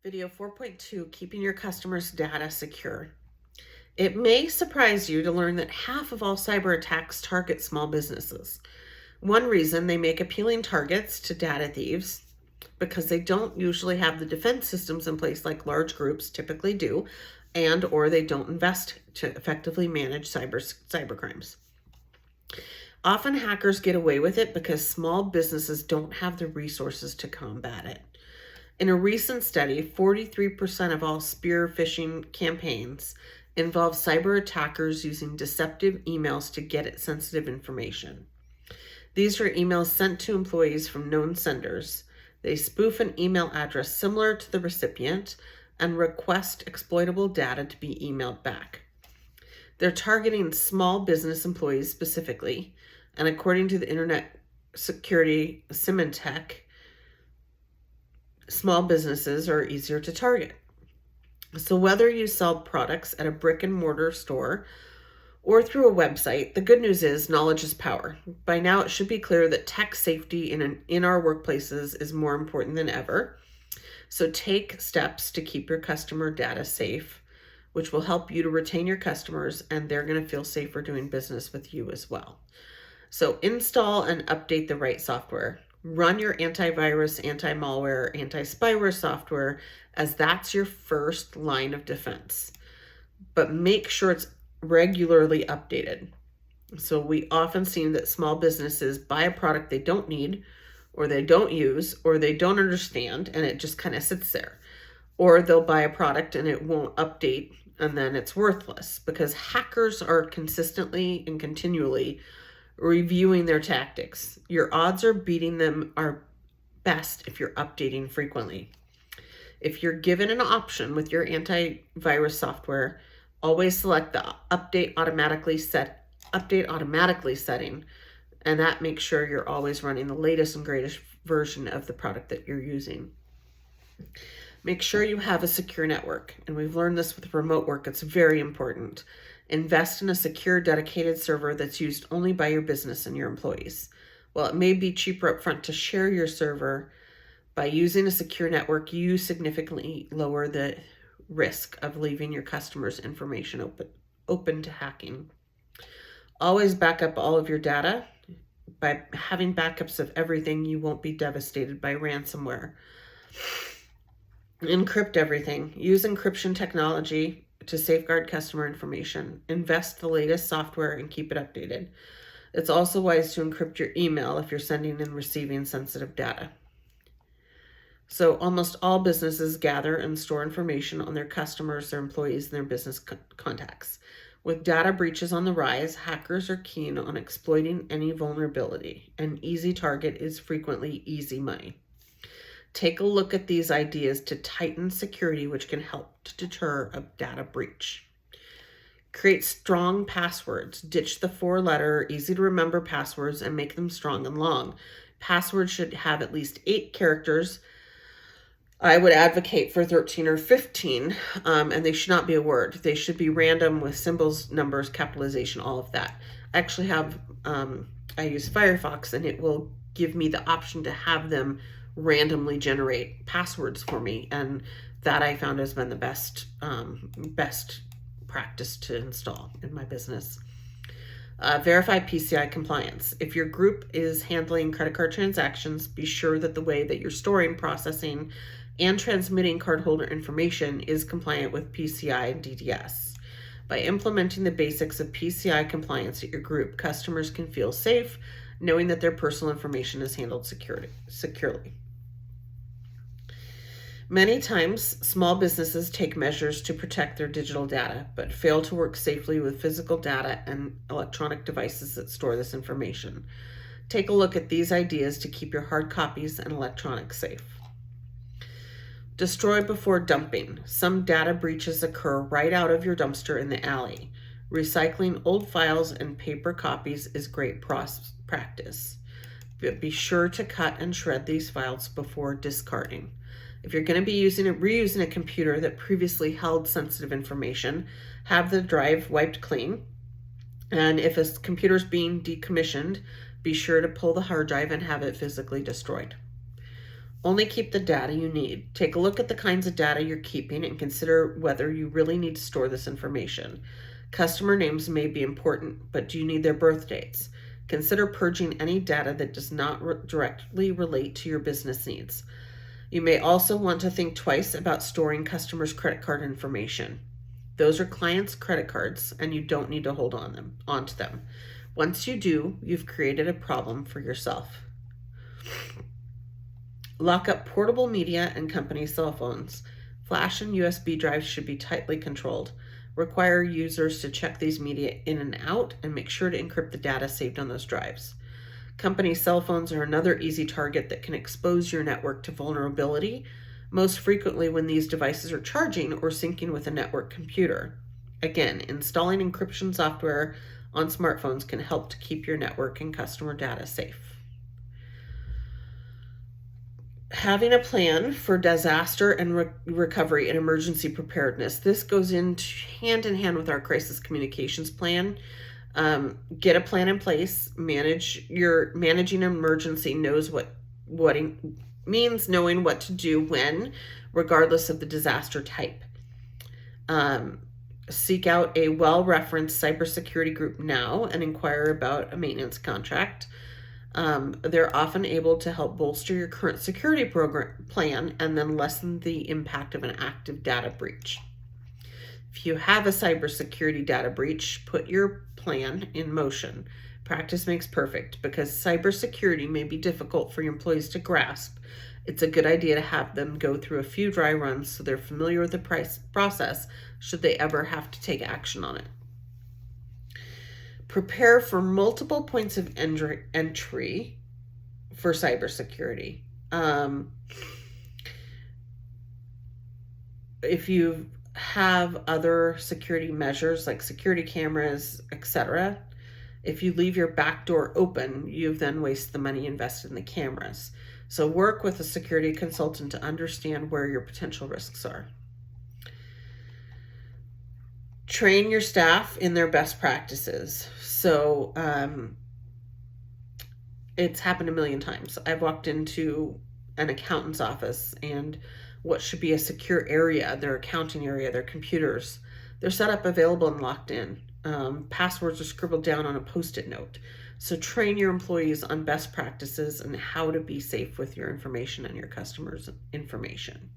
Video 4.2, keeping your customers' data secure. It may surprise you to learn that half of all cyber attacks target small businesses. One reason they make appealing targets to data thieves because they don't usually have the defense systems in place like large groups typically do, and or they don't invest to effectively manage cyber crimes. Often hackers get away with it because small businesses don't have the resources to combat it. In a recent study, 43% of all spear phishing campaigns involve cyber attackers using deceptive emails to get at sensitive information. These are emails sent to employees from known senders. They spoof an email address similar to the recipient and request exploitable data to be emailed back. They're targeting small business employees specifically, and according to the Internet Security Symantec, small businesses are easier to target. So whether you sell products at a brick and mortar store or through a website, the good news is knowledge is power. By now, it should be clear that tech safety in our workplaces is more important than ever. So take steps to keep your customer data safe, which will help you to retain your customers, and they're going to feel safer doing business with you as well. So install and update the right software. Run your antivirus, anti-malware, anti-spyware software, as that's your first line of defense. But make sure it's regularly updated. So we often see that small businesses buy a product they don't need, or they don't use, or they don't understand, and it just kind of sits there. Or they'll buy a product and it won't update, and then it's worthless, because hackers are consistently and continually reviewing their tactics. Your odds of beating them are best if you're updating frequently. If you're given an option with your antivirus software, always select the update automatically setting, and that makes sure you're always running the latest and greatest version of the product that you're using. Make sure you have a secure network, and we've learned this with remote work. It's very important. Invest in a secure, dedicated server that's used only by your business and your employees. While it may be cheaper upfront to share your server, by using a secure network, you significantly lower the risk of leaving your customers' information open to hacking. Always back up all of your data. By having backups of everything, you won't be devastated by ransomware. Encrypt everything. Use encryption technology to safeguard customer information. Invest the latest software and keep it updated. It's also wise to encrypt your email if you're sending and receiving sensitive data. So almost all businesses gather and store information on their customers, their employees, and their business contacts. With data breaches on the rise, hackers are keen on exploiting any vulnerability. An easy target is frequently easy money. Take a look at these ideas to tighten security, which can help to deter a data breach. Create strong passwords. Ditch the 4-letter, easy to remember passwords and make them strong and long. Passwords should have at least 8 characters. I would advocate for 13 or 15, and they should not be a word. They should be random with symbols, numbers, capitalization, all of that. I actually have, I use Firefox, and it will give me the option to have them randomly generate passwords for me, and that I found has been the best practice to install in my business. Verify Pci Compliance. If your group is handling credit card transactions, be sure that the way that you're storing, processing, and transmitting cardholder information is compliant with Pci and DDS. By implementing the basics of Pci compliance at your group, customers can feel safe knowing that their personal information is handled securely. Many times, small businesses take measures to protect their digital data, but fail to work safely with physical data and electronic devices that store this information. Take a look at these ideas to keep your hard copies and electronics safe. Destroy before dumping. Some data breaches occur right out of your dumpster in the alley. Recycling old files and paper copies is great practice. But be sure to cut and shred these files before discarding. If you're going to be reusing a computer that previously held sensitive information, have the drive wiped clean. And if a computer is being decommissioned, be sure to pull the hard drive and have it physically destroyed. Only keep the data you need. Take a look at the kinds of data you're keeping and consider whether you really need to store this information. Customer names may be important, but do you need their birth dates? Consider purging any data that does not directly relate to your business needs. You may also want to think twice about storing customers' credit card information. Those are clients' credit cards, and you don't need to hold onto them. Once you do, you've created a problem for yourself. Lock up portable media and company cell phones. Flash and USB drives should be tightly controlled. Require users to check these media in and out and make sure to encrypt the data saved on those drives. Company cell phones are another easy target that can expose your network to vulnerability, most frequently when these devices are charging or syncing with a network computer. Again, installing encryption software on smartphones can help to keep your network and customer data safe. Having a plan for disaster and recovery and emergency preparedness. This goes in hand with our crisis communications plan. Get a plan in place. Managing an emergency knows what it means, knowing what to do when, regardless of the disaster type. Seek out a well-referenced cybersecurity group now and inquire about a maintenance contract. They're often able to help bolster your current security program plan and then lessen the impact of an active data breach. If you have a cybersecurity data breach, put your plan in motion. Practice makes perfect. Because cybersecurity may be difficult for your employees to grasp, it's a good idea to have them go through a few dry runs so they're familiar with the process should they ever have to take action on it. Prepare for multiple points of entry for cybersecurity. If you have other security measures like security cameras, etc., if you leave your back door open, you've then wasted the money invested in the cameras. So work with a security consultant to understand where your potential risks are. Train your staff in their best practices. So it's happened a million times. I've walked into an accountant's office and what should be a secure area, their accounting area, their computers, they're set up, available, and locked in. Passwords are scribbled down on a Post-it note. So train your employees on best practices and how to be safe with your information and your customers' information.